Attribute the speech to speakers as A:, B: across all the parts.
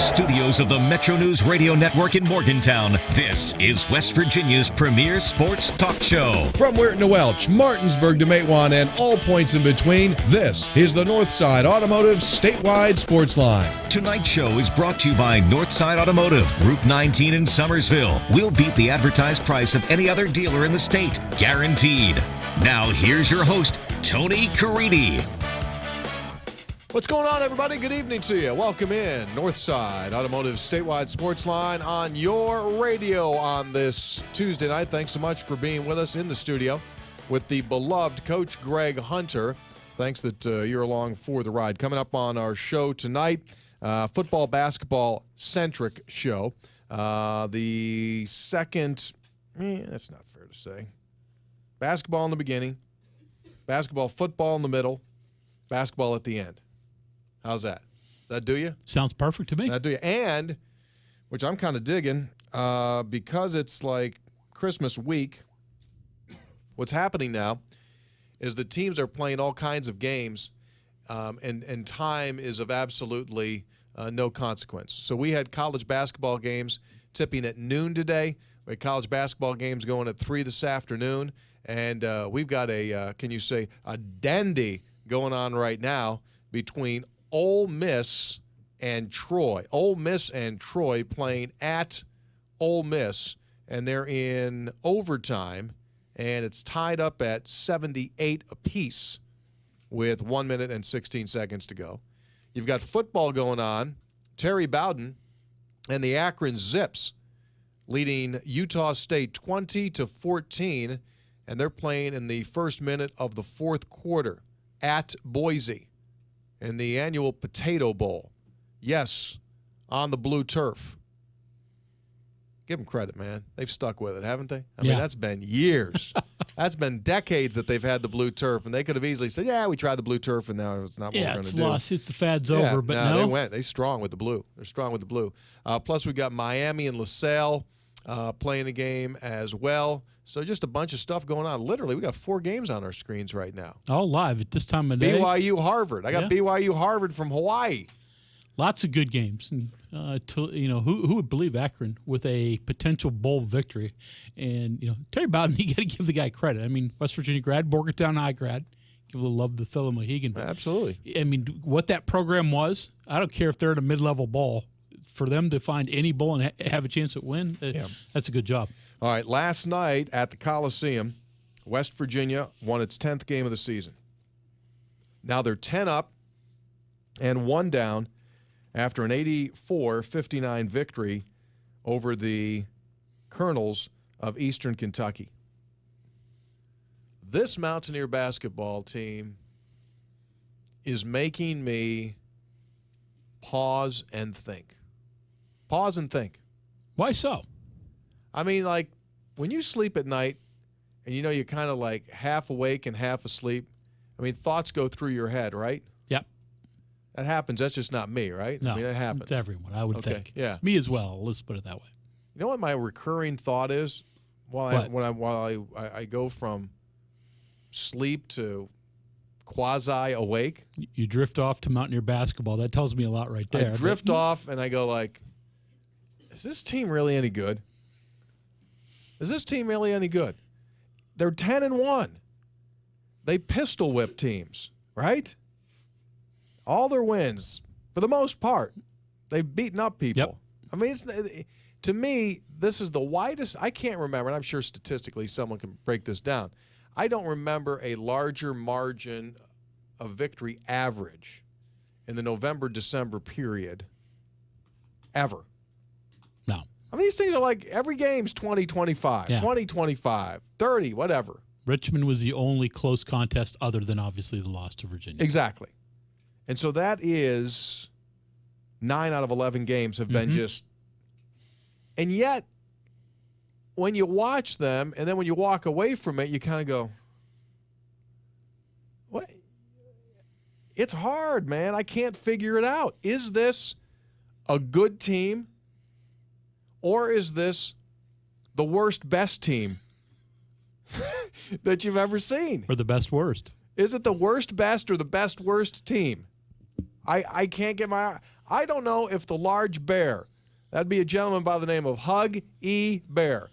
A: studios of the Metro News Radio Network in Morgantown, this is West Virginia's premier sports talk show.
B: From Weirton to Welch, Martinsburg to Matewan, and all points in between, this is the Northside Automotive Statewide Sportsline.
A: Tonight's show is brought to you by Northside Automotive, Route 19 in Summersville. We'll beat the advertised price of any other dealer in the state, guaranteed. Now here's your host, Tony Caridi.
C: What's going on, everybody? Good evening to you. Welcome in Northside Automotive Statewide Sportsline on your radio on this Tuesday night. Thanks so much for being with us in the studio with the beloved Coach Greg Hunter. Thanks that you're along for the ride. Coming up on our show tonight, football, basketball centric show. The second, that's not fair to say. Basketball in the beginning, basketball, football in the middle, basketball at the end. How's that? Does that do you?
D: Sounds perfect to me.
C: That do you? And, which I'm kind of digging, because it's like Christmas week, what's happening now is the teams are playing all kinds of games, and time is of absolutely no consequence. So we had college basketball games tipping at noon today. We had college basketball games going at 3 this afternoon. And we've got a dandy going on right now between Ole Miss and Troy. Ole Miss and Troy playing at Ole Miss, and they're in overtime, and it's tied up at 78 apiece with 1 minute and 16 seconds to go. You've got football going on. Terry Bowden and the Akron Zips leading Utah State 20-14, and they're playing in the first minute of the fourth quarter at Boise in the annual Potato Bowl. Yes, on the blue turf. Give them credit, man. They've stuck with it, haven't they? I mean, that's been years. That's been decades that they've had the blue turf, and they could have easily said, yeah, we tried the blue turf, and now it's not what we're going to do.
D: Yeah, it's lost. It's the fad's over, but no.
C: They're strong with the blue. They're strong with the blue. Plus, we've got Miami and LaSalle playing a game as well. So just a bunch of stuff going on. Literally, we got 4 games on our screens right now.
D: All live at this time of day.
C: BYU Harvard. I got BYU Harvard from Hawaii.
D: Lots of good games. And who would believe Akron with a potential bowl victory? And Terry Bowden, you got to give the guy credit. I mean, West Virginia grad, Morgantown High grad. Give a little love to Phil Mohegan.
C: Absolutely.
D: I mean, what that program was, I don't care if they're at a mid-level bowl. For them to find any bowl and have a chance at win, that's a good job.
C: All right, last night at the Coliseum, West Virginia won its 10th game of the season. Now they're 10 up and 1 down after an 84-59 victory over the Colonels of Eastern Kentucky. This Mountaineer basketball team is making me pause and think. Pause and think.
D: Why so?
C: I mean, like, when you sleep at night and you're kind of like half awake and half asleep, I mean, thoughts go through your head, right?
D: Yep.
C: That happens. That's just not me, right?
D: No,
C: I mean, that happens.
D: It's everyone, I would think.
C: Yeah.
D: It's me as well. Let's put it that way.
C: You know what my recurring thought is? While I go from sleep to quasi-awake.
D: You drift off to Mountaineer basketball. That tells me a lot right there.
C: I drift off and I go like, is this team really any good? Is this team really any good? They're 10-1. They pistol whip teams, right? All their wins, for the most part, they've beaten up people.
D: Yep.
C: I mean, to me, this is the widest. I can't remember, and I'm sure statistically someone can break this down. I don't remember a larger margin of victory average in the November-December period ever.
D: No.
C: I mean, these things are like every game's 20-25, 20-25, 30, whatever.
D: Richmond was the only close contest other than obviously the loss to Virginia.
C: Exactly. And so that is 9 out of 11 games have been just – and yet when you watch them and then when you walk away from it, you kind of go, what? It's hard, man. I can't figure it out. Is this a good team or is this the worst best team that you've ever seen?
D: Or the best worst.
C: Is it the worst best or the best worst team? I can't get my – I don't know if the large bear, that'd be a gentleman by the name of Hug E. Bear.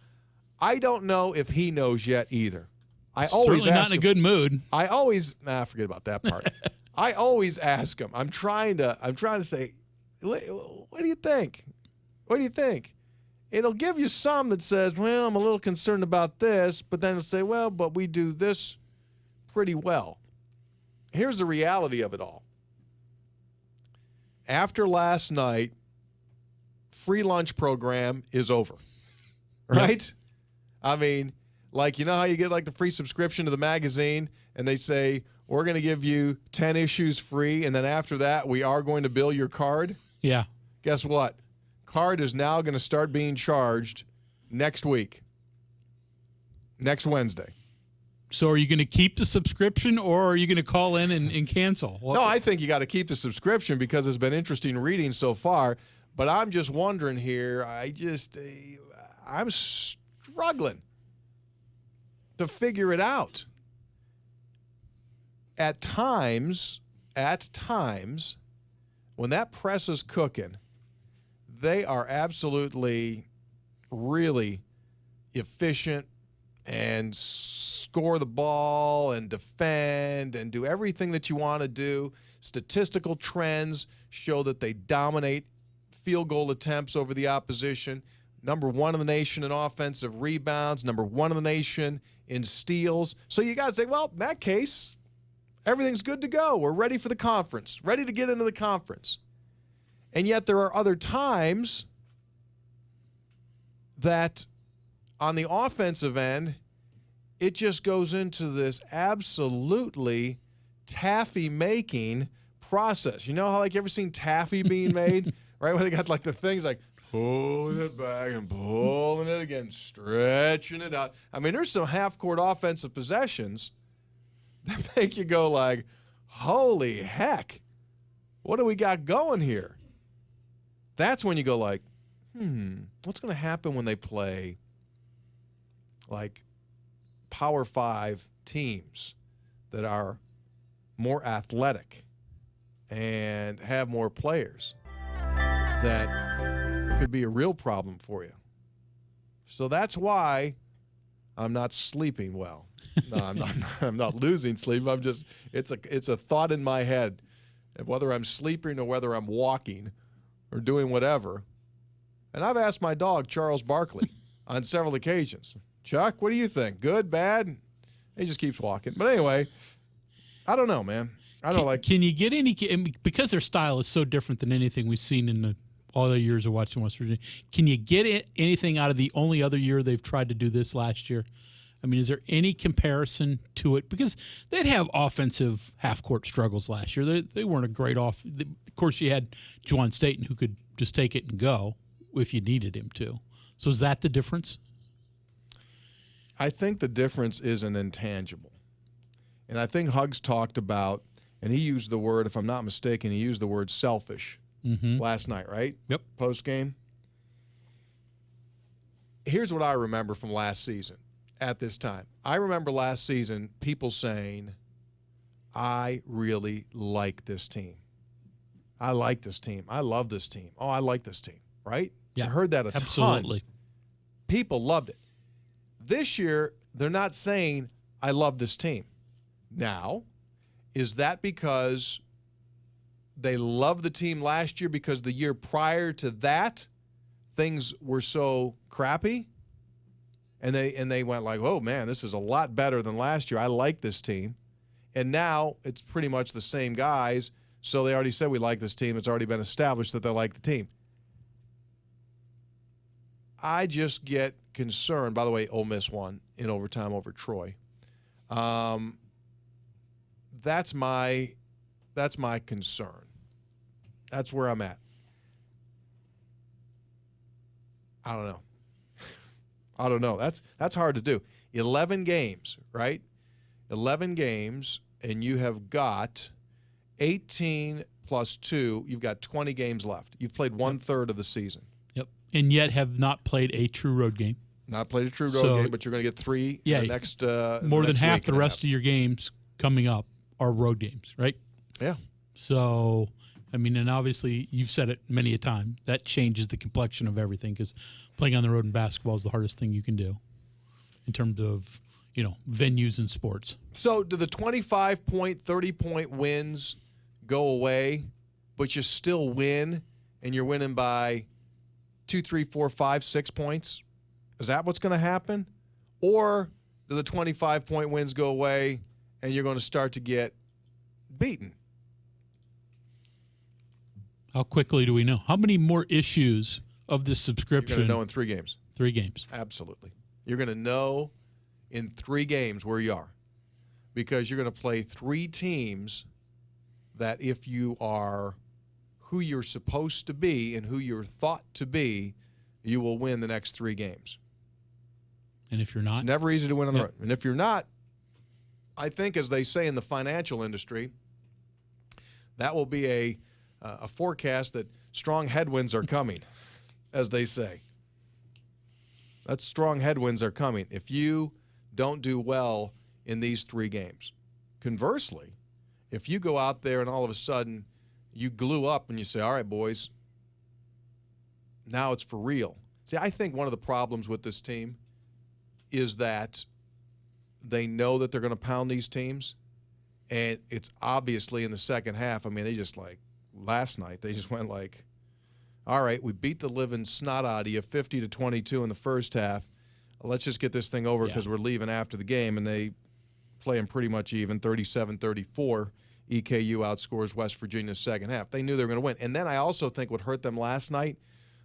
C: I don't know if he knows yet either. I always
D: certainly not in a good mood.
C: I always forget about that part. I always ask him. I'm trying to say, what do you think? What do you think? It'll give you some that says, well, I'm a little concerned about this, but then it'll say, well, but we do this pretty well. Here's the reality of it all. After last night, free lunch program is over, right? Yep. I mean, like, you know how you get like the free subscription to the magazine and they say, we're going to give you 10 issues free, and then after that, we are going to bill your card?
D: Yeah.
C: Guess what? Card is now going to start being charged next week, next Wednesday.
D: So are you going to keep the subscription, or are you going to call in and cancel?
C: No, I think you got to keep the subscription because it's been interesting reading so far. But I'm just wondering here, I'm struggling to figure it out. At times, when that press is cooking, they are absolutely really efficient and score the ball and defend and do everything that you want to do. Statistical trends show that they dominate field goal attempts over the opposition. Number 1 in the nation in offensive rebounds. Number 1 in the nation in steals. So you got to say, well, in that case, everything's good to go. We're ready for the conference, ready to get into the conference. And yet there are other times that on the offensive end, it just goes into this absolutely taffy-making process. You know how, like, you ever seen taffy being made? Right? Where they got, like, the things like pulling it back and pulling it again, stretching it out. I mean, there's some half-court offensive possessions that make you go like, holy heck, what do we got going here? That's when you go like, what's going to happen when they play like Power 5 teams that are more athletic and have more players? That could be a real problem for you. So that's why I'm not sleeping well. No, I'm not losing sleep. It's a thought in my head, whether I'm sleeping or whether I'm walking or doing whatever. And I've asked my dog, Charles Barkley, on several occasions, Chuck, what do you think? Good, bad? He just keeps walking. But anyway, I don't know, man. I don't like.
D: Can you get any, because their style is so different than anything we've seen in all the years of watching West Virginia, can you get anything out of the only other year they've tried to do this last year? I mean, is there any comparison to it? Because they'd have offensive half-court struggles last year. They weren't a great off. Of course, you had Juwan Staten, who could just take it and go if you needed him to. So is that the difference?
C: I think the difference is an intangible. And I think Hugs talked about, and he used the word, if I'm not mistaken, he used the word selfish last night, right?
D: Yep.
C: Post-game. Here's what I remember from last season. At this time, I remember last season people saying, I really like this team. I like this team. I love this team. Oh, I like this team, right?
D: Yeah,
C: I heard that a
D: absolutely.
C: ton. People loved it. This year, they're not saying, I love this team. Now, is that because they loved the team last year because the year prior to that, things were so crappy? And they went like, oh, man, this is a lot better than last year. I like this team. And now it's pretty much the same guys, so they already said we like this team. It's already been established that they like the team. I just get concerned. By the way, Ole Miss won in overtime over Troy. That's my concern. That's where I'm at. I don't know. I don't know. That's hard to do. 11 games, right? 11 games, and you have got 18 plus 2. You've got 20 games left. You've played 1/3 of the season.
D: Yep. And yet have not played a true road game.
C: Not played a true road game, but you're going to get 3 in the next
D: more than half the
C: half.
D: rest of your games coming up are road games, right?
C: Yeah.
D: So, I mean, and obviously you've said it many a time. That changes the complexion of everything because playing on the road in basketball is the hardest thing you can do in terms of, venues and sports.
C: So do the 25-point, 30-point wins go away, but you still win, and you're winning by 2, 3, 4, 5, 6 points? Is that what's going to happen? Or do the 25-point wins go away, and you're going to start to get beaten?
D: How quickly do we know? How many more issues of this subscription?
C: You're going to know in 3 games.
D: 3 games.
C: Absolutely. You're going to know in 3 games where you are, because you're going to play 3 teams that if you are who you're supposed to be and who you're thought to be, you will win the next 3 games.
D: And if you're not?
C: It's never easy to win on the road. And if you're not, I think, as they say in the financial industry, that will be a forecast that strong headwinds are coming, as they say. That's strong headwinds are coming if you don't do well in these 3 games. Conversely, if you go out there and all of a sudden you glue up and you say, all right, boys, now it's for real. See, I think one of the problems with this team is that they know that they're going to pound these teams, and it's obviously in the second half. I mean, they just last night, they just went all right, we beat the living snot out of you 50-22 in the first half. Let's just get this thing over because we're leaving after the game. And they play them pretty much even, 37-34. EKU outscores West Virginia's second half. They knew they were going to win. And then I also think what hurt them last night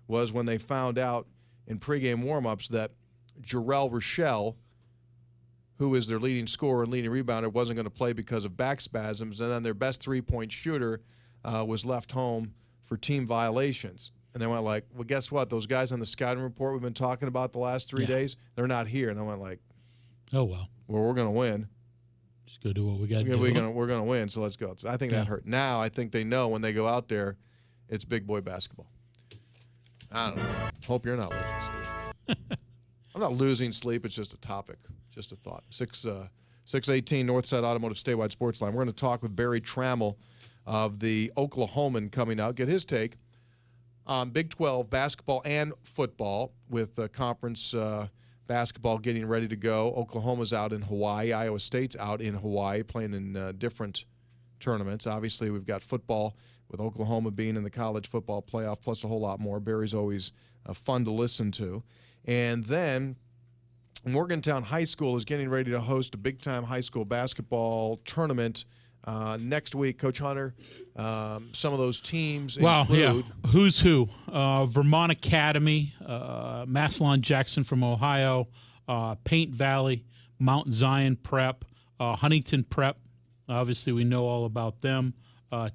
C: was when they found out in pregame warmups that Jarrell Rochelle, who is their leading scorer and leading rebounder, wasn't going to play because of back spasms. And then their best three-point shooter was left home for team violations. And they went well, guess what? Those guys on the scouting report we've been talking about the last 3 days, they're not here. And I went
D: oh, well.
C: Well, we're going to win.
D: Just go do what we got to do.
C: We're going to win, so let's go. So I think that hurt. Now I think they know when they go out there, it's big boy basketball. I don't know. Hope you're not losing sleep. I'm not losing sleep. It's just a topic, just a thought. 618 Northside Automotive Statewide Sportsline. We're going to talk with Barry Trammell of the Oklahoman coming out, get his take on Big 12 basketball and football with conference basketball getting ready to go. Oklahoma's out in Hawaii. Iowa State's out in Hawaii playing in different tournaments. Obviously, we've got football with Oklahoma being in the college football playoff, plus a whole lot more. Barry's always fun to listen to. And then Morgantown High School is getting ready to host a big-time high school basketball tournament next week. Coach Hunter, some of those teams include...
D: Who's who? Vermont Academy, Massillon Jackson from Ohio, Paint Valley, Mount Zion Prep, Huntington Prep. Obviously, we know all about them.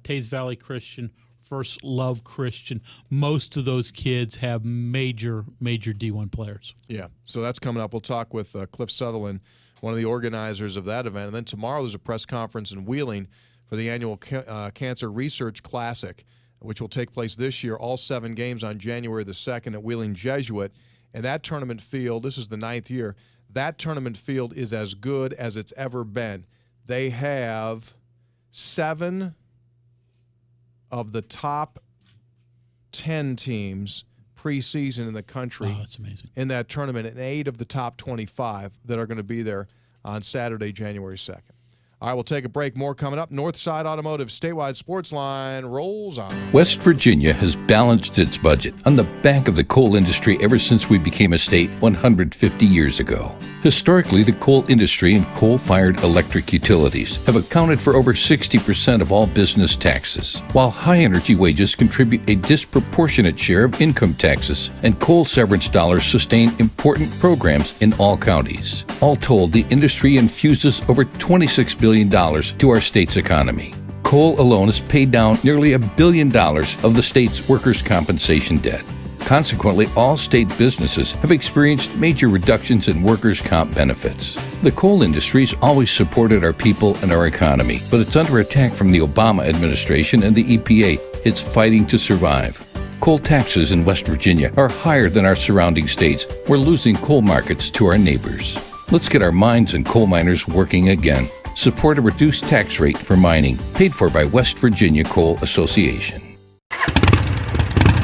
D: Tays Valley Christian, First Love Christian. Most of those kids have major D1 players.
C: Yeah, so that's coming up. We'll talk with Cliff Sutherland, one of the organizers of that event. And then tomorrow there's a press conference in Wheeling for the annual Cancer Research Classic, which will take place this year, all 7 games on January the 2nd at Wheeling Jesuit. And that tournament field, this is the 9th year, that tournament field is as good as it's ever been. They have 7 of the top 10 teams preseason in the country.
D: Wow, that's amazing.
C: In that tournament, and 8 of the top 25 that are going to be there on Saturday, January 2nd. All right, we'll take a break. More coming up. Northside Automotive Statewide Sportsline rolls on.
E: West Virginia has balanced its budget on the back of the coal industry ever since we became a state 150 years ago. Historically, the coal industry and coal-fired electric utilities have accounted for over 60% of all business taxes, while high-energy wages contribute a disproportionate share of income taxes, and coal severance dollars sustain important programs in all counties. All told, the industry infuses over $26 billion to our state's economy. Coal alone has paid down nearly $1 billion of the state's workers' compensation debt. Consequently, all state businesses have experienced major reductions in workers' comp benefits. The coal industry has always supported our people and our economy, but it's under attack from the Obama administration and the EPA. It's fighting to survive. Coal taxes in West Virginia are higher than our surrounding states. We're losing coal markets to our neighbors. Let's get our mines and coal miners working again. Support a reduced tax rate for mining, paid for by West Virginia Coal Association.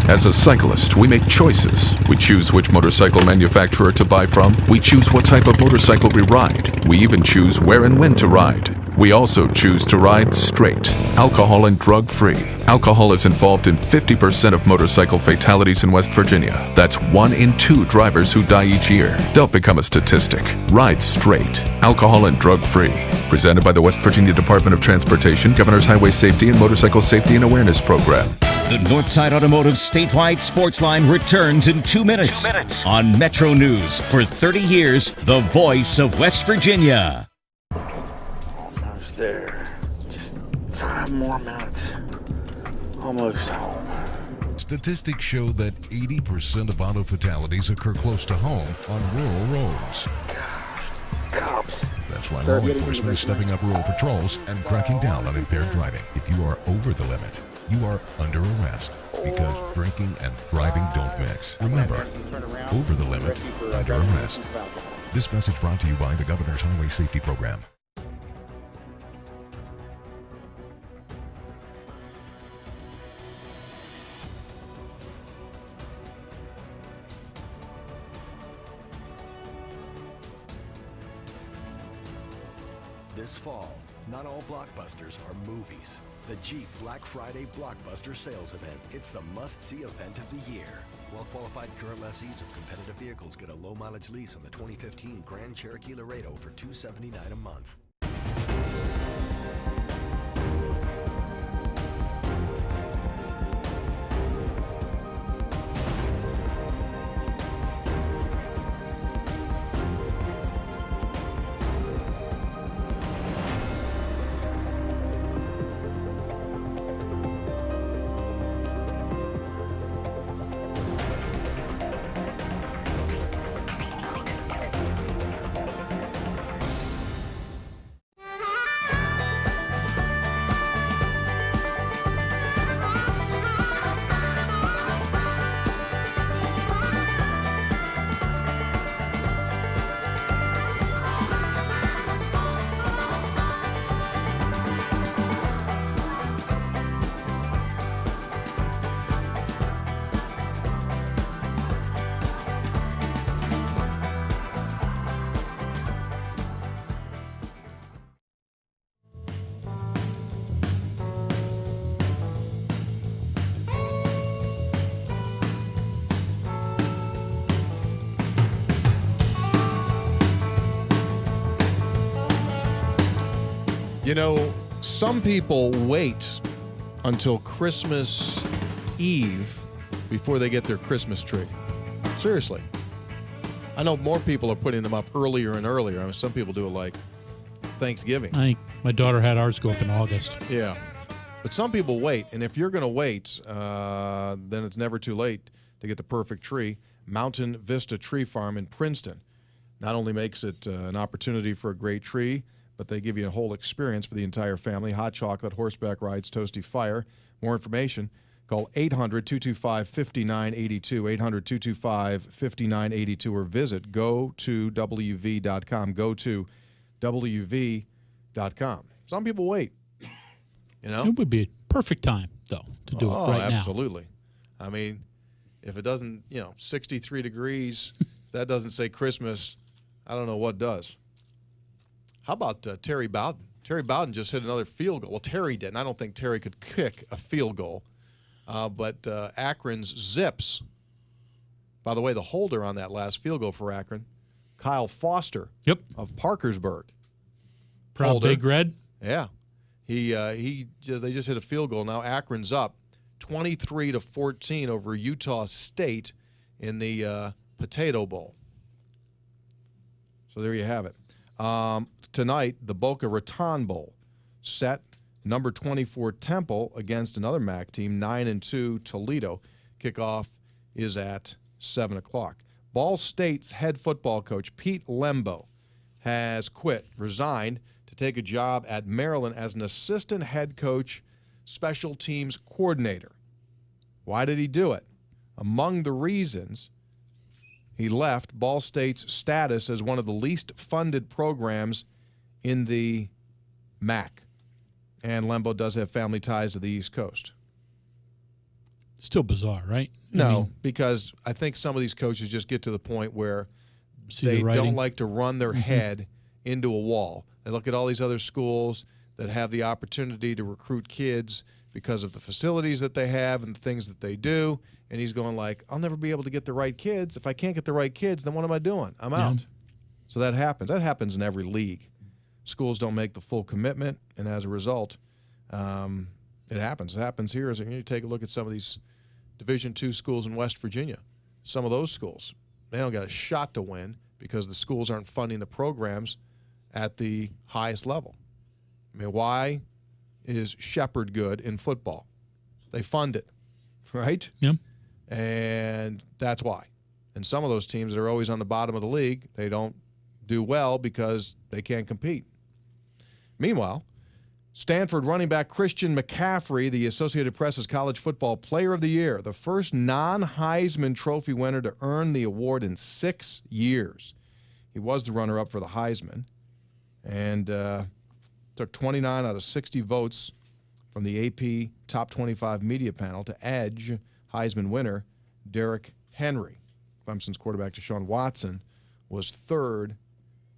F: As a cyclist, we make choices. We choose which motorcycle manufacturer to buy from. We choose what type of motorcycle we ride. We even choose where and when to ride. We also choose to ride straight, alcohol and drug-free. Alcohol is involved in 50% of motorcycle fatalities in West Virginia. That's 1 in 2 drivers who die each year. Don't become a statistic. Ride straight, alcohol and drug-free. Presented by the West Virginia Department of Transportation, Governor's Highway Safety and Motorcycle Safety and Awareness Program.
A: The Northside Automotive Statewide Sportsline returns in 2 minutes. On Metro News. For 30 years, the voice of West Virginia.
G: Almost there. Just 5 more minutes. Almost home.
H: Statistics show that 80% of auto fatalities occur close to home on rural roads.
G: Cops.
H: That's why law enforcement is stepping up rural patrols and cracking down on impaired driving. If you are over the limit, you are under arrest because drinking and driving don't mix. Remember, over the limit, under arrest. This message brought to you by the Governor's Highway Safety Program.
I: This fall, not all blockbusters are movies. The Jeep Black Friday Blockbuster Sales Event. It's the must-see event of the year. Well-qualified current lessees of competitive vehicles get a low-mileage lease on the 2015 Grand Cherokee Laredo for $279 a month.
C: You know, some people wait until Christmas Eve before they get their Christmas tree. Seriously. I know more people are putting them up earlier and earlier. I mean, some people do it like Thanksgiving.
D: I think my daughter had ours go up in August.
C: Yeah. But some people wait. And if you're going to wait, then it's never too late to get the perfect tree. Mountain Vista Tree Farm in Princeton not only makes it an opportunity for a great tree, but they give you a whole experience for the entire family. Hot chocolate, horseback rides, toasty fire. More information, call 800-225-5982, 800-225-5982, or visit go2wv.com, go2wv.com. Some people wait, you know?
D: It would be a perfect time, though, to do it right now.
C: Absolutely. I mean, if it doesn't, 63 degrees, that doesn't say Christmas, I don't know what does. How about Terry Bowden? Terry Bowden just hit another field goal. Well, Terry didn't. I don't think Terry could kick a field goal. But Akron's Zips, by the way, the holder on that last field goal for Akron, Kyle Foster of Parkersburg.
D: Proud
C: Holder.
D: Big Red.
C: Yeah. They just hit a field goal. Now Akron's up 23-14 over Utah State in the Potato Bowl. So there you have it. Tonight, the Boca Raton Bowl set. Number 24 Temple against another MAC team, 9-2 Toledo. Kickoff is at 7 o'clock. Ball State's head football coach, Pete Lembo, has resigned to take a job at Maryland as an assistant head coach, special teams coordinator. Why did he do it? Among the reasons he left, Ball State's status as one of the least funded programs in the MAC. And Lembo does have family ties to the East Coast.
D: Still bizarre, right?
C: No, because I think some of these coaches just get to the point where
D: See
C: they
D: the writing.
C: don't like to run their head into a wall. They look at all these other schools that have the opportunity to recruit kids because of the facilities that they have and the things that they do, and he's going like, I'll never be able to get the right kids. If I can't get the right kids, then what am I doing? I'm out. So that happens. That happens in every league. Schools don't make the full commitment, and as a result, it happens. It happens here. As you take a look at some of these Division II schools in West Virginia, some of those schools, they don't got a shot to win because the schools aren't funding the programs at the highest level. I mean, why is Shepherd good in football? They fund it, right?
D: Yep.
C: And that's why. And some of those teams that are always on the bottom of the league, they don't do well because they can't compete. Meanwhile, Stanford running back Christian McCaffrey, the Associated Press's College Football Player of the Year, the first non-Heisman Trophy winner to earn the award in 6 years. He was the runner-up for the Heisman and took 29 out of 60 votes from the AP Top 25 media panel to edge Heisman winner Derrick Henry. Clemson's quarterback Deshaun Watson was third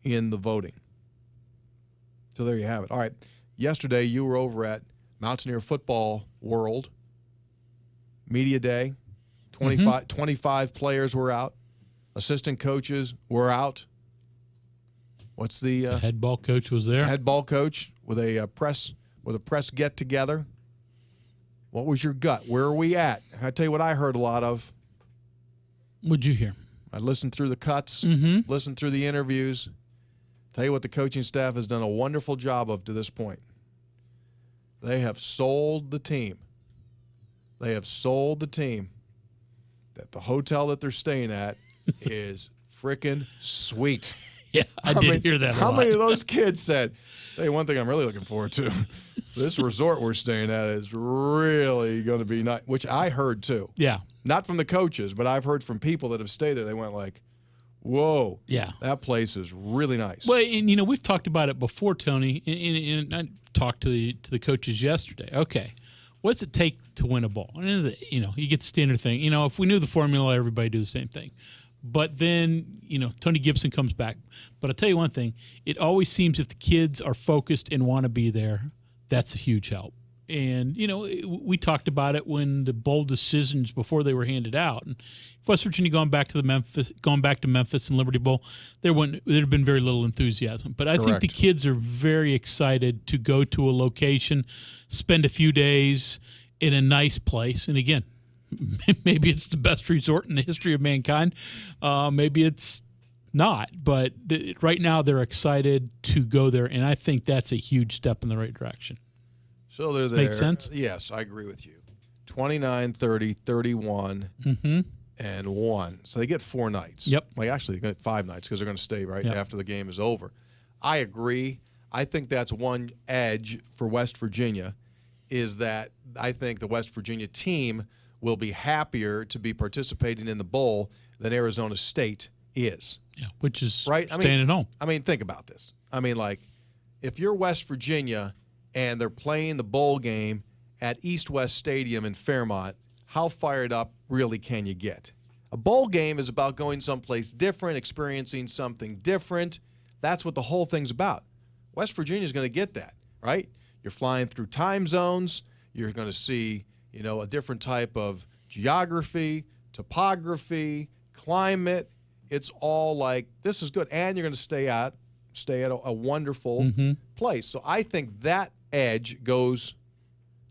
C: in the voting. So there you have it. All right. Yesterday, you were over at Mountaineer Football World Media Day. 25 players were out. Assistant coaches were out. What's the
D: head ball coach was there.
C: Head ball coach with a press get together. What was your gut? Where are we at? I tell you what I heard a lot of.
D: What'd you hear?
C: I listened through the cuts, listened through the interviews. Tell you what the coaching staff has done a wonderful job of to this point. They have sold the team. They have sold the team that the hotel that they're staying at is freaking sweet.
D: Yeah, I did hear that a
C: How
D: lot.
C: many of those kids said, tell you one thing I'm really looking forward to. This resort we're staying at is really going to be nice, which I heard too.
D: Yeah.
C: Not from the coaches, but I've heard from people that have stayed there. They went like, whoa,
D: Yeah.
C: that place is really nice.
D: Well, and we've talked about it before, Tony, and I talked to the coaches yesterday. Okay, what's it take to win a ball? And is it, you get the standard thing. If we knew the formula, everybody do the same thing. But then, Tony Gibson comes back. But I'll tell you one thing. It always seems if the kids are focused and want to be there, that's a huge help. And, we talked about it when the bold decisions before they were handed out. And if West Virginia going back to Memphis and Liberty Bowl, there'd have been very little enthusiasm. But I think the kids are very excited to go to a location, spend a few days in a nice place. And again, maybe it's the best resort in the history of mankind. Maybe it's not. But right now they're excited to go there. And I think that's a huge step in the right direction.
C: So they're there.
D: Make sense?
C: Yes, I agree with you. 29, 30, 31, and 1. So they get 4 nights.
D: Yep.
C: Well, actually, they get 5 nights because they're going to stay right
D: Yep.
C: after the game is over. I agree. I think that's one edge for West Virginia is that I think the West Virginia team will be happier to be participating in the bowl than Arizona State is.
D: Yeah, which is
C: right?
D: staying at home.
C: I mean, think about this. I mean, like, if you're West Virginia and they're playing the bowl game at East-West Stadium in Fairmont, how fired up really can you get? A bowl game is about going someplace different, experiencing something different. That's what the whole thing's about. West Virginia's going to get that, right? You're flying through time zones. You're going to see, a different type of geography, topography, climate. It's all like, this is good. And you're going to stay at a wonderful place. So I think that edge goes,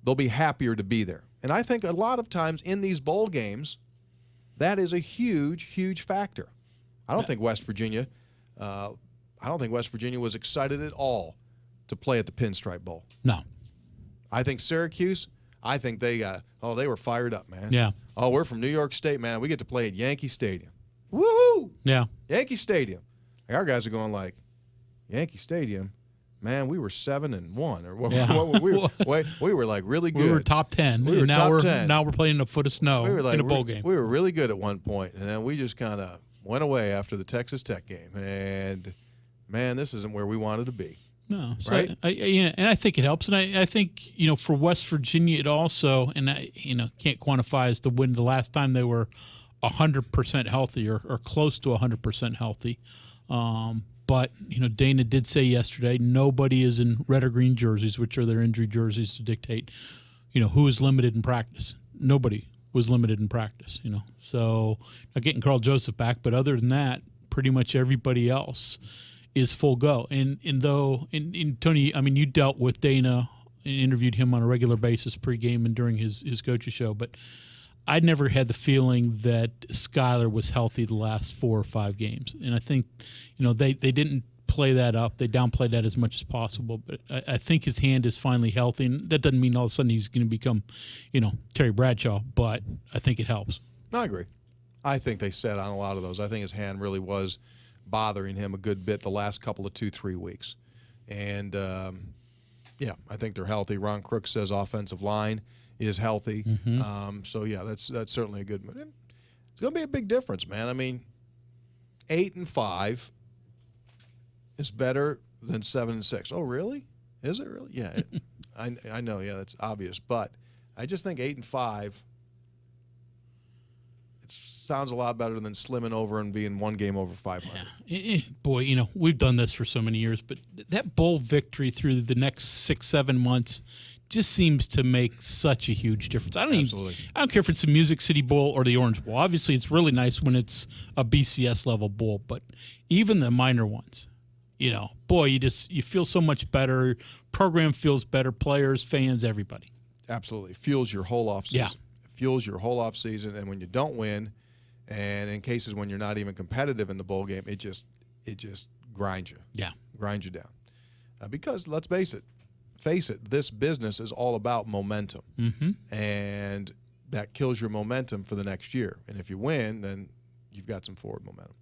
C: they'll be happier to be there. And I think a lot of times in these bowl games, that is a huge, huge factor. I don't think West Virginia was excited at all to play at the Pinstripe Bowl.
D: No.
C: I think Syracuse, they were fired up, man.
D: Yeah.
C: Oh, we're from New York State, man. We get to play at Yankee Stadium. Woohoo!
D: Yeah.
C: Yankee Stadium. Like, our guys are going like, Yankee Stadium? Man, we were 7-1, or
D: Yeah.
C: we were like really good.
D: We were top 10.
C: We were
D: and now
C: top 10.
D: Now we're playing in a foot of snow in a bowl game.
C: We were really good at one point, and then we just kind of went away after the Texas Tech game. And man, this isn't where we wanted to be.
D: No, so
C: right?
D: And I think it helps, and I think for West Virginia it also, and I can't quantify as the win the last time they were 100% healthy or close to 100% healthy. But Dana did say yesterday nobody is in red or green jerseys, which are their injury jerseys to dictate who is limited in practice. Nobody was limited in practice. So not getting Carl Joseph back, but other than that, pretty much everybody else is full go. And Tony, I mean, you dealt with Dana and interviewed him on a regular basis pregame and during his coach's show, but I'd never had the feeling that Skyler was healthy the last 4 or 5 games. And I think, they didn't play that up. They downplayed that as much as possible. But I think his hand is finally healthy. And that doesn't mean all of a sudden he's going to become, Terry Bradshaw, but I think it helps.
C: I agree. I think they said on a lot of those. I think his hand really was bothering him a good bit the last couple of 2-3 weeks. And, I think they're healthy. Ron Crook says offensive line is healthy. So, that's certainly a good move. It's going to be a big difference, man. I mean, 8-5 is better than 7-6. Oh, really? Is it really? Yeah. I know. Yeah, that's obvious. But I just think 8-5 sounds a lot better than slimming over and being one game over 500.
D: Yeah. Boy, we've done this for so many years, but that bowl victory through the next 6-7 months just seems to make such a huge difference. I don't care if it's the Music City Bowl or the Orange Bowl. Obviously, it's really nice when it's a BCS level bowl, but even the minor ones, boy, you feel so much better. Program feels better. Players, fans, everybody.
C: Absolutely. Fuels your whole off season.
D: Yeah.
C: It fuels your whole off season, and when you don't win, and in cases when you're not even competitive in the bowl game, it just grinds you.
D: Yeah.
C: Grinds you down. Because let's face it, this business is all about momentum. And that kills your momentum for the next year. And if you win, then you've got some forward momentum.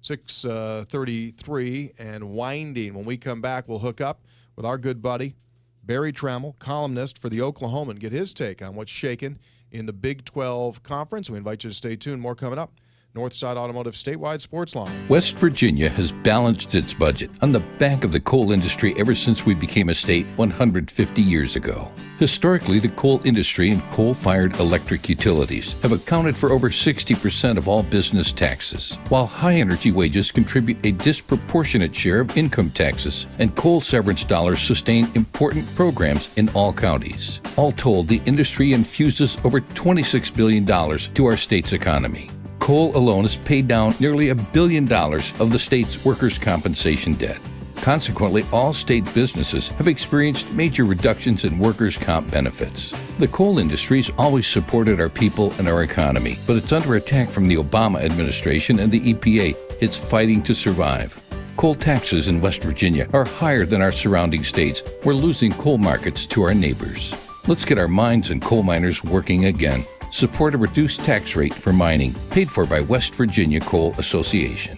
C: 6:33 and winding. When we come back, we'll hook up with our good buddy, Barry Trammell, columnist for the Oklahoman, get his take on what's shaking in the Big 12 Conference. We invite you to stay tuned. More coming up. Northside Automotive Statewide Sportsline.
E: West Virginia has balanced its budget on the back of the coal industry ever since we became a state 150 years ago. Historically, the coal industry and coal-fired electric utilities have accounted for over 60% of all business taxes, while high-energy wages contribute a disproportionate share of income taxes, and coal severance dollars sustain important programs in all counties. All told, the industry infuses over $26 billion to our state's economy. Coal alone has paid down nearly $1 billion of the state's workers' compensation debt. Consequently, all state businesses have experienced major reductions in workers' comp benefits. The coal industry has always supported our people and our economy, but it's under attack from the Obama administration and the EPA. It's fighting to survive. Coal taxes in West Virginia are higher than our surrounding states. We're losing coal markets to our neighbors. Let's get our mines and coal miners working again. Support a reduced tax rate for mining, paid for by West Virginia Coal Association.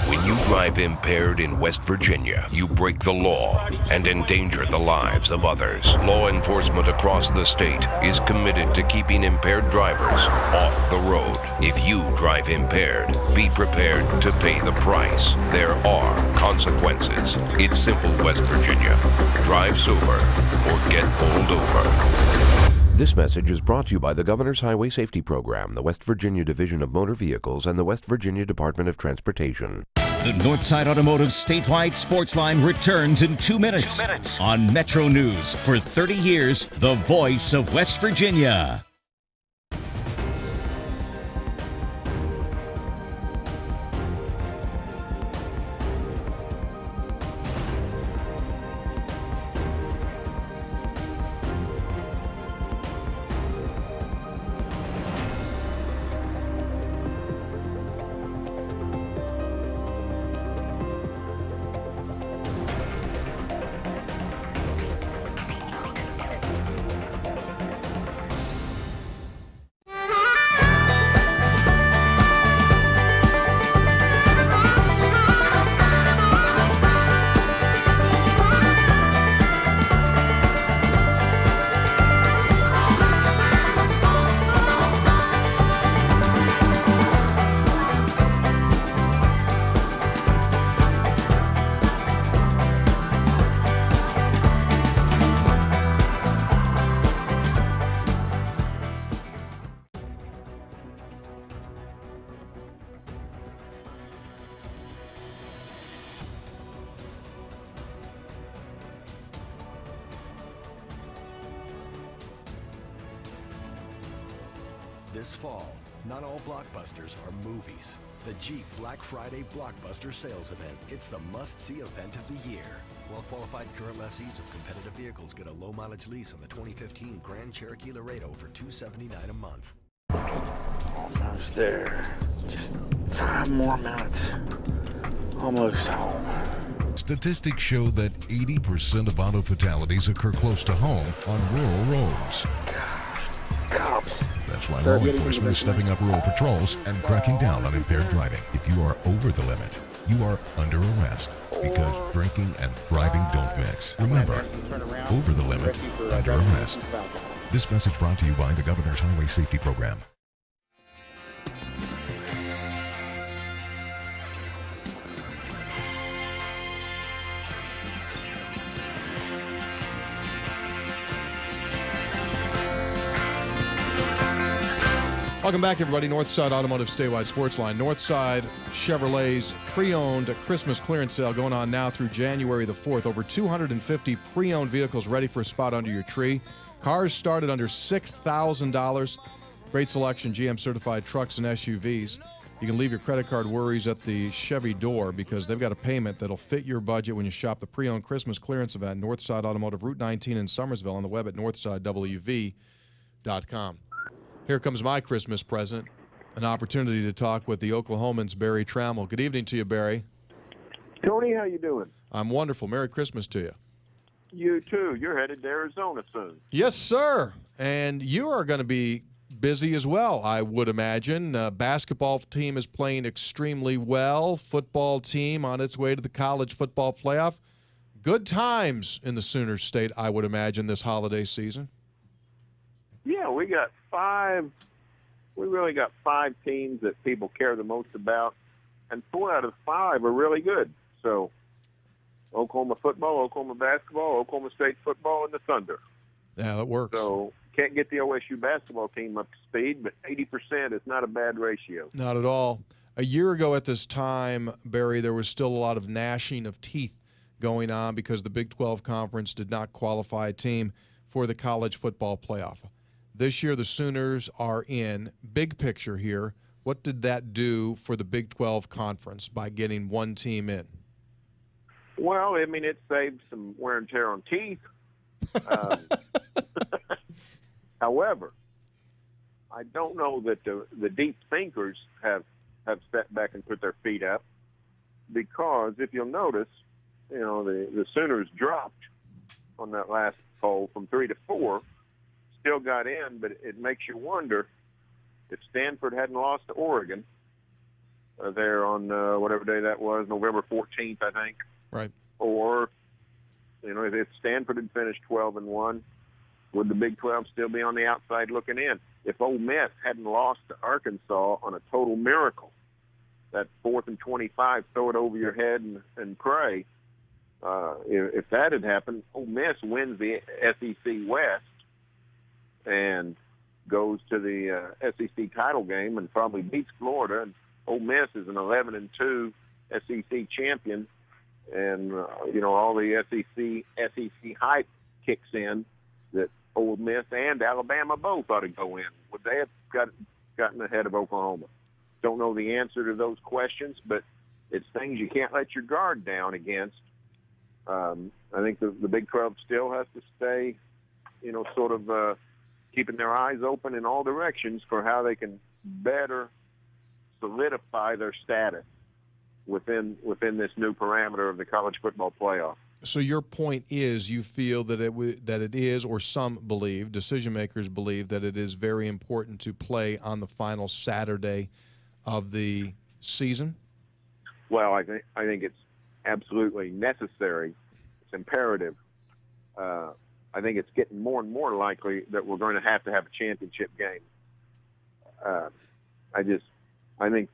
J: When you drive impaired in West Virginia, you break the law and endanger the lives of others. Law enforcement across the state is committed to keeping impaired drivers off the road. If you drive impaired, be prepared to pay the price. There are consequences. It's simple, West Virginia. Drive sober or get pulled over.
K: This message is brought to you by the Governor's Highway Safety Program, the West Virginia Division of Motor Vehicles, and the West Virginia Department of Transportation.
A: The Northside Automotive Statewide Sportsline returns in 2 minutes. On Metro News. For 30 years, the voice of West Virginia.
I: This fall, not all blockbusters are movies. The Jeep Black Friday Blockbuster Sales Event. It's the must-see event of the year. Well-qualified current lessees of competitive vehicles get a low-mileage lease on the 2015 Grand Cherokee Laredo for $279 a month.
G: Almost there. Just 5 more minutes. Almost home.
H: Statistics show that 80% of auto fatalities occur close to home on rural roads.
G: Cops.
H: That's why law enforcement is stepping up rural patrols and cracking down on impaired driving. If you are over the limit, you are under arrest because drinking and driving don't mix. Remember, over the limit, under arrest. This message brought to you by the Governor's Highway Safety Program.
C: Welcome back, everybody. Northside Automotive Statewide Sportsline. Northside Chevrolet's pre-owned Christmas clearance sale going on now through January the 4th. Over 250 pre-owned vehicles ready for a spot under your tree. Cars start at under $6,000. Great selection, GM certified trucks and SUVs. You can leave your credit card worries at the Chevy door because they've got a payment that'll fit your budget when you shop the pre-owned Christmas clearance event, Northside Automotive, Route 19 in Somersville, on the web at northsidewv.com. Here comes my Christmas present, an opportunity to talk with the Oklahomans, Barry Trammell. Good evening to you, Barry.
L: Tony, how you doing?
C: I'm wonderful. Merry Christmas to you.
L: You too. You're headed to Arizona soon.
C: Yes, sir. And you are going to be busy as well, I would imagine. Basketball team is playing extremely well. Football team on its way to the college football playoff. Good times in the Sooners state, I would imagine, this holiday season.
L: Yeah, we really got 5 teams that people care the most about, and 4 out of 5 are really good. So Oklahoma football, Oklahoma basketball, Oklahoma State football, and the Thunder.
C: Yeah, that works.
L: So can't get the OSU basketball team up to speed, but 80% is not a bad ratio.
C: Not at all. A year ago at this time, Barry, there was still a lot of gnashing of teeth going on because the Big 12 Conference did not qualify a team for the college football playoff. This year, the Sooners are in. Big picture here, what did that do for the Big 12 Conference by getting one team in?
L: Well, I mean, it saved some wear and tear on teeth. However, I don't know that the deep thinkers have stepped back and put their feet up, because if you'll notice, you know, the Sooners dropped on that last poll from 3 to 4. Still got in, but it makes you wonder if Stanford hadn't lost to Oregon there on whatever day that was, November 14th, I think.
C: Right.
L: Or, you know, if Stanford had finished 12-1, would the Big 12 still be on the outside looking in? If Ole Miss hadn't lost to Arkansas on a total miracle, that 4th and 25, throw it over your head and pray. If that had happened, Ole Miss wins the SEC West and goes to the SEC title game and probably beats Florida. And Ole Miss is an 11-2 SEC champion, and you know, all the SEC hype kicks in that Ole Miss and Alabama both ought to go in. Would they have gotten ahead of Oklahoma? Don't know the answer to those questions, but it's things you can't let your guard down against. I think the Big 12 still has to stay, you know, sort of keeping their eyes open in all directions for how they can better solidify their status within this new parameter of the college football playoff.
C: So your point is, you feel that it is, or some believe, decision makers believe, that it is very important to play on the final Saturday of the season?
L: Well, I think it's absolutely necessary. It's imperative. I think it's getting more and more likely that we're going to have a championship game. I think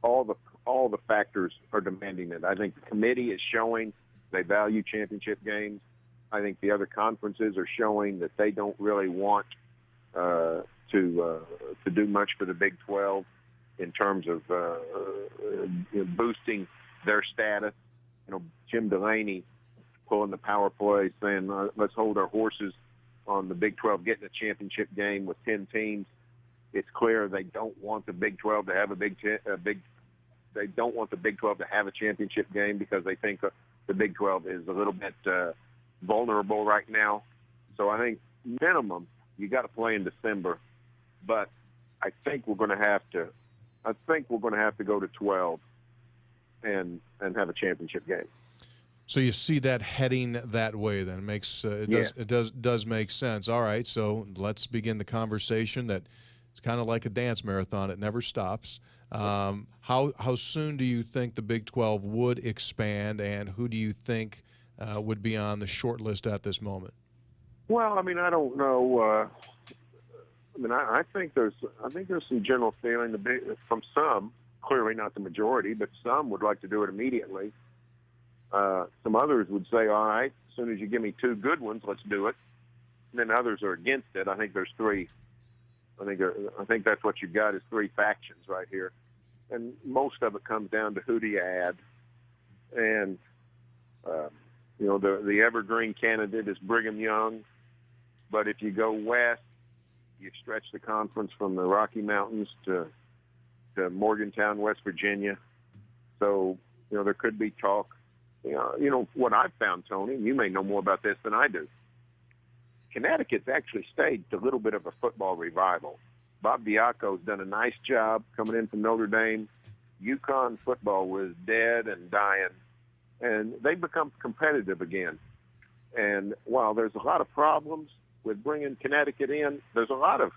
L: all the factors are demanding it. I think the committee is showing they value championship games. I think the other conferences are showing that they don't really want to do much for the Big 12 in terms of boosting their status. You know, Jim Delaney pulling the power play, saying let's hold our horses on the Big 12 getting a championship game with 10 teams. It's clear they don't want the Big 12 to have they don't want the Big 12 to have a championship game because they think the Big 12 is a little bit vulnerable right now. So I think minimum you got to play in December, but I think we're going to have to. I think we're going to have to go to 12 and have a championship game.
C: So you see that heading that way, then it does make sense. All right, so let's begin the conversation. That it's kind of like a dance marathon; it never stops. How soon do you think the Big 12 would expand, and who do you think would be on the short list at this moment?
L: Well, I mean, I don't know. I think there's some general feeling from some, clearly not the majority, but some would like to do it immediately. Some others would say, all right, as soon as you give me 2 good ones, let's do it. And then others are against it. I think there's 3. I think that's what you've got is 3 factions right here. And most of it comes down to who do you add. And, the evergreen candidate is Brigham Young. But if you go west, you stretch the conference from the Rocky Mountains to Morgantown, West Virginia. So, there could be talk. What I've found, Tony, and you may know more about this than I do, Connecticut's actually staged a little bit of a football revival. Bob Diaco's done a nice job coming in from Notre Dame. UConn football was dead and dying, and they've become competitive again. And while there's a lot of problems with bringing Connecticut in, there's a lot of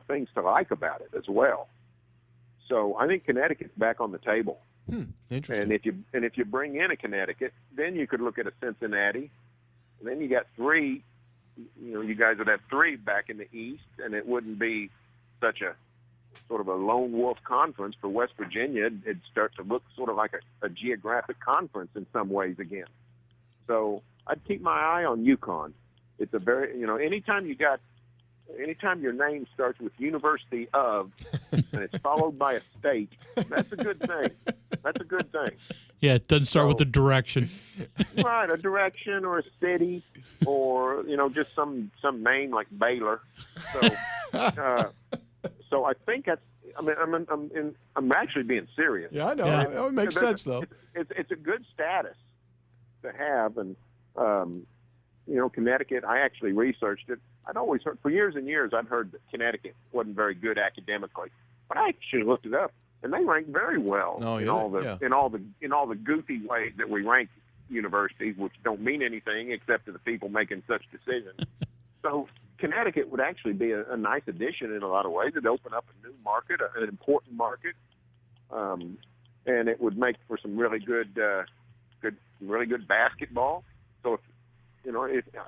L: things to like about it as well. So I think Connecticut's back on the table.
C: Interesting.
L: And if you bring in a Connecticut, then you could look at a Cincinnati. And then you got 3. You guys would have 3 back in the East, and it wouldn't be such a sort of a lone wolf conference for West Virginia. It'd start to look sort of like a geographic conference in some ways again. So I'd keep my eye on UConn. It's a very, anytime your name starts with University of, and it's followed by a state, that's a good thing. That's a good thing.
D: Yeah, it doesn't start with a direction.
L: Right, a direction or a city or, just some name like Baylor. So I think that's, I'm actually being serious.
C: Yeah, I know. Yeah. It makes sense, though.
L: It's a good status to have. And, Connecticut, I actually researched it. I'd always heard, for years and years, I'd heard that Connecticut wasn't very good academically. But I actually looked it up, and they rank very well in all the goofy ways that we rank universities, which don't mean anything except to the people making such decisions. So Connecticut would actually be a nice addition in a lot of ways. It'd open up a new market, an important market, and it would make for some really good basketball. So if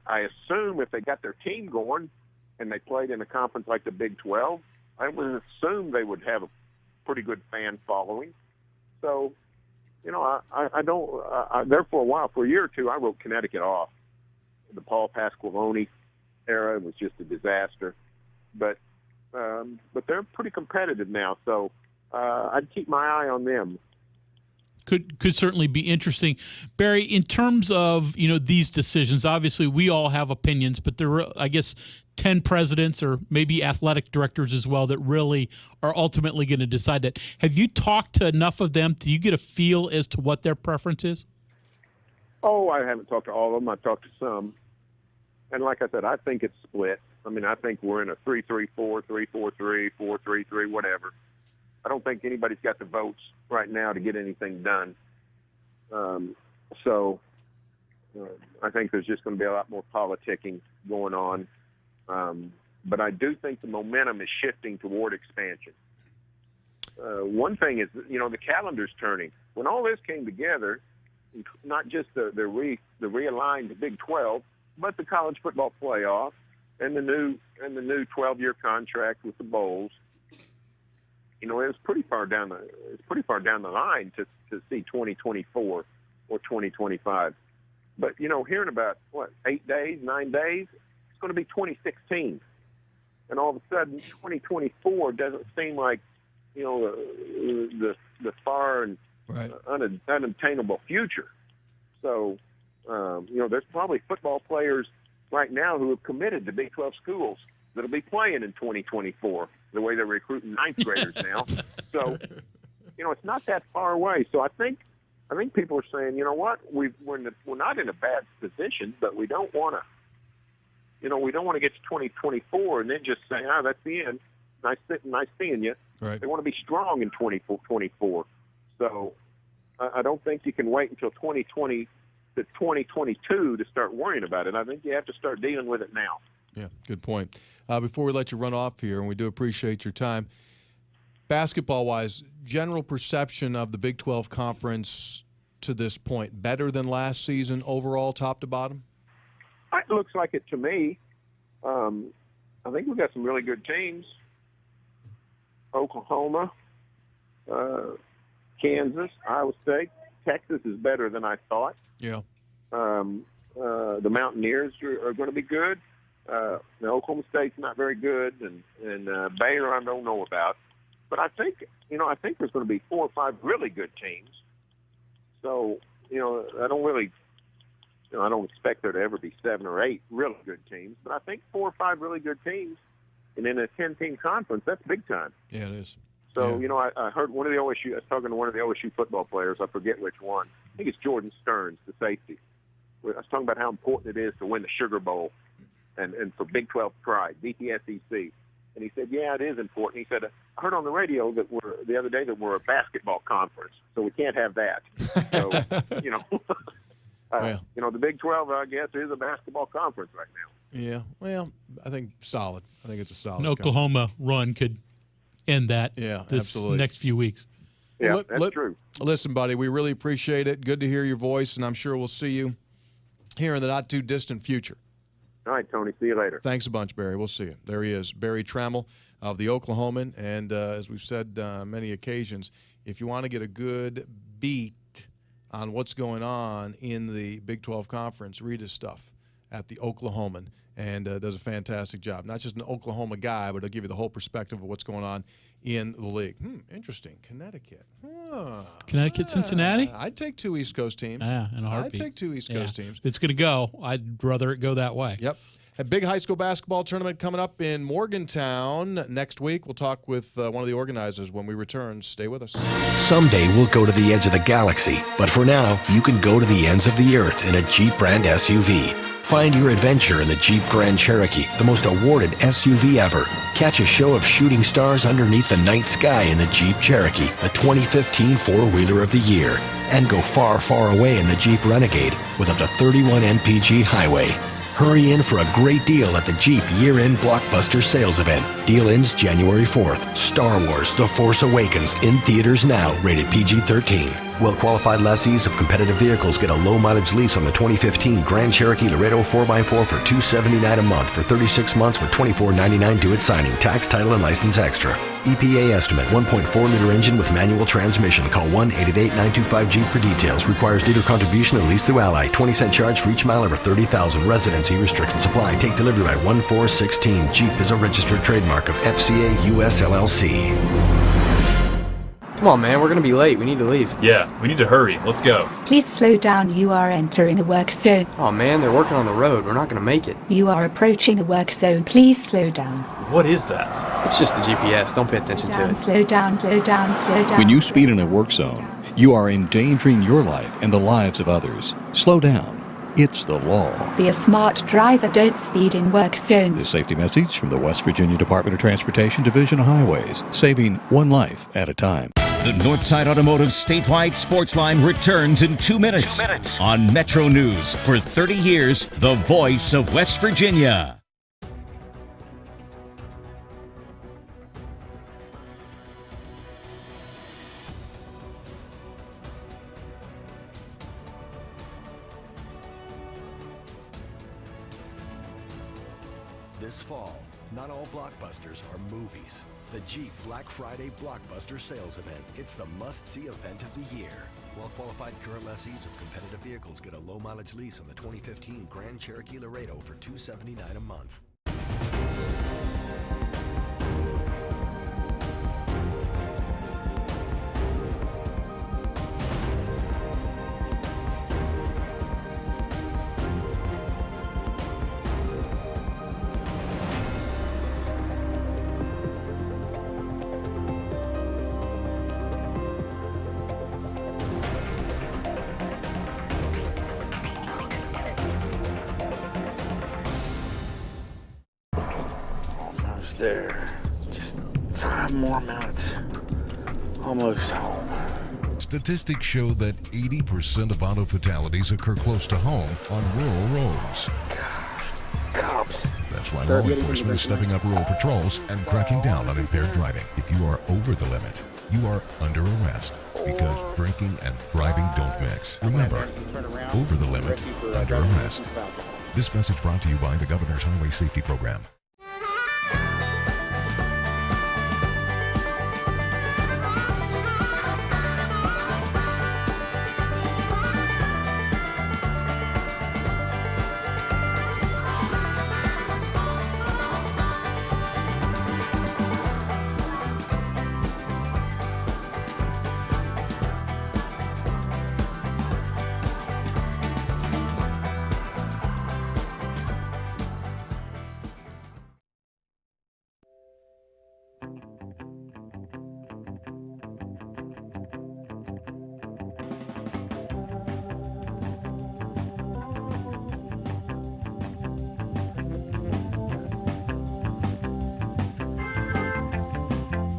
L: I assume if they got their team going and they played in a conference like the Big 12, I would assume they would have a pretty good fan following. So, I don't. There for a while, for a year or two, I wrote Connecticut off. The Paul Pasqualoni era was just a disaster, but they're pretty competitive now. So I'd keep my eye on them.
D: Could certainly be interesting. Barry, in terms of, these decisions, obviously we all have opinions, but there are, I guess, 10 presidents or maybe athletic directors as well that really are ultimately going to decide that. Have you talked to enough of them? Do you get a feel as to what their preference is?
L: Oh, I haven't talked to all of them. I've talked to some. And like I said, I think it's split. I think we're in a 3-3-4, 3-4-3, 4-3-3, whatever. I don't think anybody's got the votes right now to get anything done. So I think there's just going to be a lot more politicking going on. But I do think the momentum is shifting toward expansion. One thing is, the calendar's turning. When all this came together, not just the realigned Big 12, but the college football playoff and the new 12-year contract with the bowls, it was pretty far down the line to see 2024 or 2025. But hearing about 9 days, it's going to be 2016, and all of a sudden 2024 doesn't seem like the far and unattainable future. So there's probably football players right now who have committed to Big 12 schools that'll be playing in 2024, the way they're recruiting ninth graders now. So, it's not that far away. So I think people are saying, you know what, we're not in a bad position, but we don't want to, we don't want to get to 2024 and then just say, that's the end. Nice seeing you.
C: Right.
L: They want to be strong in 2024. So I don't think you can wait until 2020 to 2022 to start worrying about it. I think you have to start dealing with it now.
C: Yeah, good point. Before we let you run off here, and we do appreciate your time, basketball-wise, general perception of the Big 12 Conference to this point, better than last season overall, top to bottom?
L: It looks like it to me. I think we've got some really good teams. Oklahoma, Kansas, Iowa State, Texas is better than I thought.
C: Yeah.
L: The Mountaineers are going to be good. Oklahoma State's not very good, and Baylor I don't know about. But I think there's going to be 4 or 5 really good teams. So, I don't expect there to ever be 7 or 8 really good teams. But I think 4 or 5 really good teams, and in a 10-team conference, that's big time.
C: Yeah, it is.
L: So, I heard one of the OSU, I was talking to one of the OSU football players, I forget which one. I think it's Jordan Stearns, the safety. I was talking about how important it is to win the Sugar Bowl and for Big 12 pride, BTSEC. And he said, yeah, it is important. He said, I heard on the radio the other day that we're a basketball conference, so we can't have that. So, the Big 12, I guess, is a basketball conference right now.
C: Yeah, well, I think solid. I think it's a solid.
D: An Oklahoma run could end that
C: absolutely.
D: Next few weeks.
L: Yeah, that's true.
C: Listen, buddy, we really appreciate it. Good to hear your voice, and I'm sure we'll see you here in the not-too-distant future.
L: All right, Tony. See you later.
C: Thanks a bunch, Barry. We'll see you. There he is, Barry Trammell of the Oklahoman. And as we've said many occasions, if you want to get a good beat on what's going on in the Big 12 Conference, read his stuff at the Oklahoman. And does a fantastic job. Not just an Oklahoma guy, but he'll give you the whole perspective of what's going on in the league. Interesting. Connecticut.
D: Connecticut, Cincinnati?
C: I'd take 2 East Coast teams.
D: Yeah, in a heartbeat.
C: I'd take 2 East Coast teams.
D: It's going to go. I'd rather it go that way.
C: Yep. A big high school basketball tournament coming up in Morgantown next week. We'll talk with one of the organizers when we return. Stay with us.
I: Someday we'll go to the edge of the galaxy, but for now, you can go to the ends of the earth in a Jeep brand SUV. Find your adventure in the Jeep Grand Cherokee, the most awarded SUV ever. Catch a show of shooting stars underneath the night sky in the Jeep Cherokee, the 2015 four-wheeler of the year. And go far, far away in the Jeep Renegade with up to 31 mpg highway. Hurry in for a great deal at the Jeep year-end blockbuster sales event. Deal ends January 4th. Star Wars: The Force Awakens in theaters now, rated PG-13. Well-qualified lessees of competitive vehicles get a low-mileage lease on the 2015 Grand Cherokee Laredo 4x4 for $279 a month for 36 months with $24.99 due at signing. Tax, title, and license extra. EPA estimate: 1.4-liter engine with manual transmission. Call 1-888-925-JEEP for details. Requires dealer contribution and lease through Ally. 20-cent charge for each mile over 30,000. Residency restrictions apply. Take delivery by 1-4-16. Jeep is a registered trademark of FCA US LLC.
M: Come on, man, we're gonna be late. We need to leave.
N: Yeah, we need to hurry. Let's go.
O: Please slow down. You are entering a work zone.
M: Oh man, they're working on the road. We're not gonna make it.
O: You are approaching a work zone. Please slow down.
N: What is that?
M: It's just the GPS. Don't pay attention to it.
O: Slow down, slow down, slow down.
P: When you speed in a work zone, you are endangering your life and the lives of others. Slow down. It's the law.
O: Be a smart driver. Don't speed in work zones.
P: This safety message from the West Virginia Department of Transportation Division of Highways, saving one life at a time.
A: The Northside Automotive Statewide Sportsline returns in 2 minutes. On Metro News. For 30 years, the voice of West Virginia.
I: This fall, not all blockbusters are movies. The Jeep Black Friday Blockbuster Sales Event. It's the must-see event of the year. Well-qualified current lessees of competitive vehicles get a low-mileage lease on the 2015 Grand Cherokee Laredo for $279 a month.
G: Almost there. Just 5 more minutes. Almost home.
H: Statistics show that 80% of auto fatalities occur close to home on rural roads.
G: Cops.
H: That's why law enforcement is stepping up rural patrols and cracking down on impaired driving. If you are over the limit, you are under arrest because drinking and driving don't mix. Remember, over the limit, under arrest. This message brought to you by the Governor's Highway Safety Program.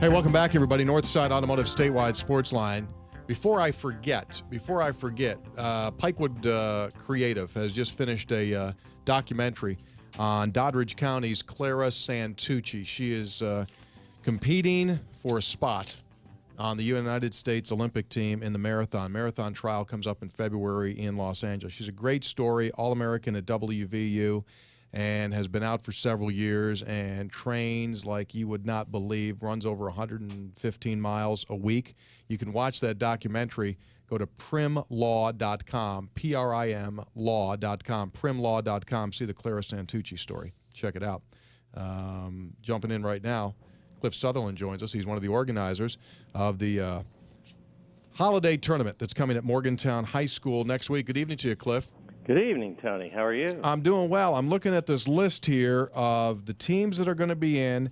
C: Hey, welcome back, everybody. Northside Automotive Statewide Sportsline. Before I forget, Pikewood Creative has just finished a documentary on Doddridge County's Clara Santucci. She is competing for a spot on the United States Olympic team in the marathon. Marathon trial comes up in February in Los Angeles. She's a great story, All-American at WVU, and has been out for several years and trains like you would not believe, runs over 115 miles a week. You can watch that documentary. Go to primlaw.com, P-R-I-M law.com, primlaw.com. See the Clara Santucci story. Check it out. Jumping in right now, Cliff Sutherland joins us. He's one of the organizers of the holiday tournament that's coming at Morgantown High School next week. Good evening to you, Cliff.
Q: Good evening, Tony. How are you?
C: I'm doing well. I'm looking at this list here of the teams that are going to be in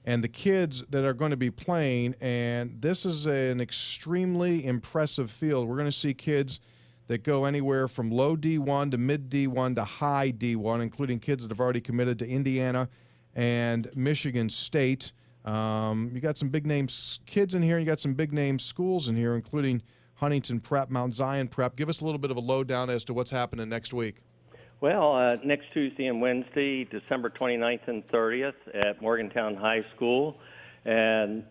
C: and the kids that are going to be playing, and this is an extremely impressive field. We're going to see kids that go anywhere from low D1 to mid D1 to high D1, including kids that have already committed to Indiana and Michigan State. You got some big-name kids in here, and you got some big-name schools in here, including Huntington Prep, Mount Zion Prep. Give us a little bit of a lowdown as to what's happening next week.
Q: Well, next Tuesday and Wednesday, December 29th and 30th at Morgantown High School. And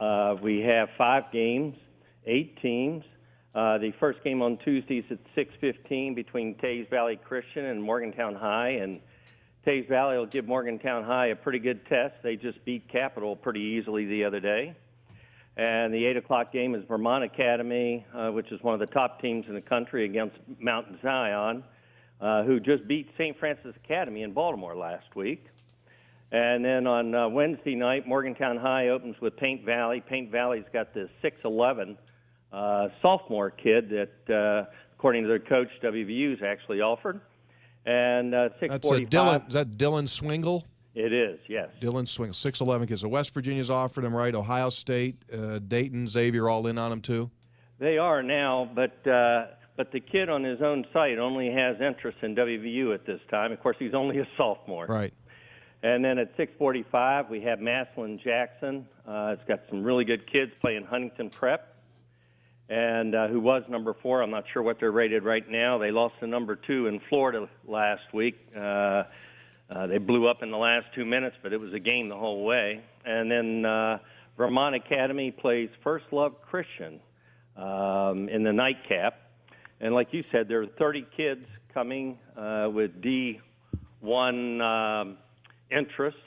Q: we have 5 games, 8 teams. The first game on Tuesday is at 6:15 between Tays Valley Christian and Morgantown High. And Tays Valley will give Morgantown High a pretty good test. They just beat Capital pretty easily the other day. And the 8 o'clock game is Vermont Academy, which is one of the top teams in the country, against Mount Zion, who just beat St. Francis Academy in Baltimore last week. And then on Wednesday night, Morgantown High opens with Paint Valley. Paint Valley's got this 6'11" sophomore kid that, according to their coach, WVU's actually offered. And 6:45.
C: Is that Dylan Swingle?
Q: It is, yes.
C: Dylan Swingle, 6'11", because West Virginia's offered him, right? Ohio State, Dayton, Xavier, all in on him too?
Q: They are now, but the kid on his own site only has interest in WVU at this time. Of course, he's only a sophomore.
C: Right.
Q: And then at 6:45, we have Maslin Jackson. It's got some really good kids playing Huntington Prep, and who was number 4. I'm not sure what they're rated right now. They lost to number 2 in Florida last week. They blew up in the last 2 minutes, but it was a game the whole way. And then Vermont Academy plays First Love Christian in the nightcap. And like you said, there are 30 kids coming with D1 interest,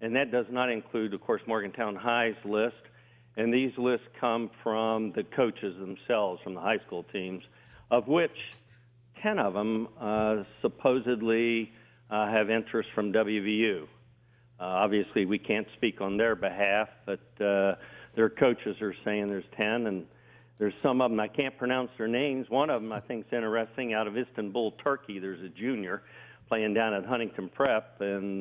Q: and that does not include, of course, Morgantown High's list. And these lists come from the coaches themselves, from the high school teams, of which 10 of them supposedly have interest from WVU. Obviously, we can't speak on their behalf, but their coaches are saying there's 10, and there's some of them, I can't pronounce their names. One of them I think is interesting, out of Istanbul, Turkey. There's a junior playing down at Huntington Prep, and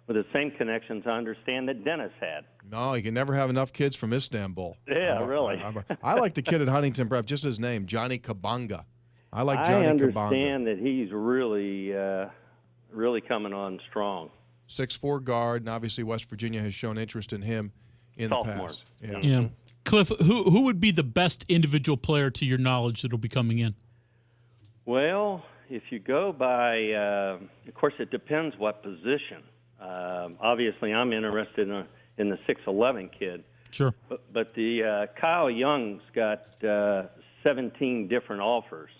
Q: with the same connections, I understand, that Dennis had.
C: No, you can never have enough kids from Istanbul.
Q: Yeah, really.
C: I like the kid at Huntington Prep, just his name, Johnny Kabanga. I like Johnny Kabanga.
Q: I understand that he's really coming on strong.
C: 6'4" guard, and obviously West Virginia has shown interest in him in the past.
D: Yeah. Cliff, who would be the best individual player to your knowledge that will be coming in?
Q: Well, if you go by, of course, it depends what position. Obviously, I'm interested in the 6'11" kid.
D: Sure.
Q: But the Kyle Young's got 17 different offers,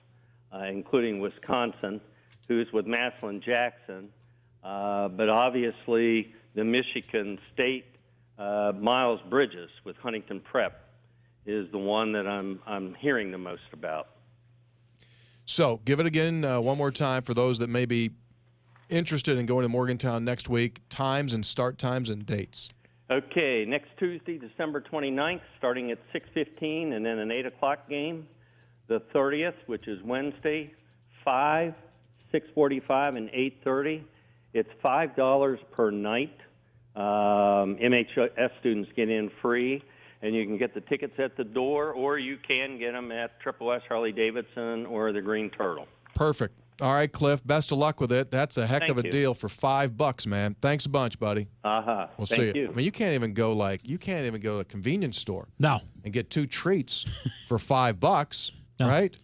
Q: including Wisconsin, who's with Massillon Jackson. But obviously, the Michigan State Miles Bridges with Huntington Prep is the one that I'm hearing the most about.
C: So give it again one more time for those that may be interested in going to Morgantown next week. Times and start times and dates.
Q: Okay, next Tuesday, December 29th, starting at 6:15, and then an 8 o'clock game. The 30th, which is Wednesday, 5, 6:45, and 8:30. It's $5 per night. MHS students get in free, and you can get the tickets at the door, or you can get them at Triple S Harley-Davidson or the Green Turtle.
C: Perfect. All right, Cliff, best of luck with it. That's a heck
Q: Thank
C: of a
Q: you.
C: deal for $5, man. Thanks a bunch, buddy. We'll see
Q: Thank
C: you.
Q: you.
C: I mean, you can't even go to a convenience store.
D: No.
C: And get 2 treats for $5,
D: No.
C: right?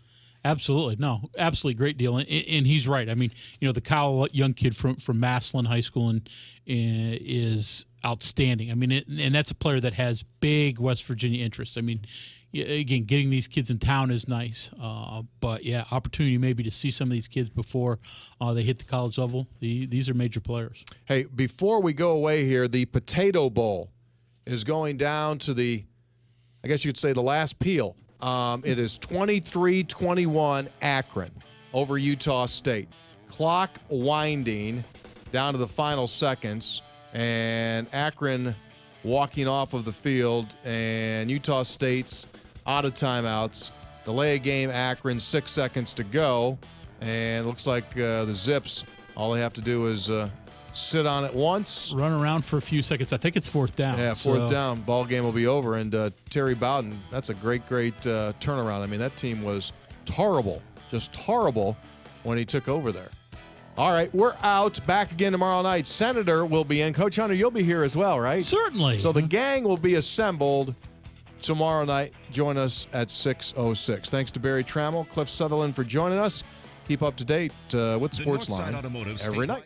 D: Absolutely. No, absolutely great deal. And he's right. I mean, the Kyle Young kid from Massillon High School and is outstanding. I mean, and that's a player that has big West Virginia interests. I mean, again, getting these kids in town is nice. But, yeah, opportunity maybe to see some of these kids before they hit the college level. These are major players.
C: Hey, before we go away here, the Potato Bowl is going down to I guess you could say the last peel. It is 23-21 Akron over Utah State. Clock winding down to the final seconds, and Akron walking off of the field, and Utah State's out of timeouts. Delay a game, Akron, 6 seconds to go, and it looks like the Zips, all they have to do is sit on it once.
D: Run around for a few seconds. I think it's 4th down.
C: Yeah, 4th down. Ball game will be over. And Terry Bowden, that's a great turnaround. I mean, that team was horrible, just horrible when he took over there. All right, we're out. Back again tomorrow night. Senator will be in. Coach Hunter, you'll be here as well, right?
D: Certainly.
C: So the gang will be assembled tomorrow night. Join us at 6:06. Thanks to Barry Trammell, Cliff Sutherland for joining us. Keep up to date with Sportsline every night.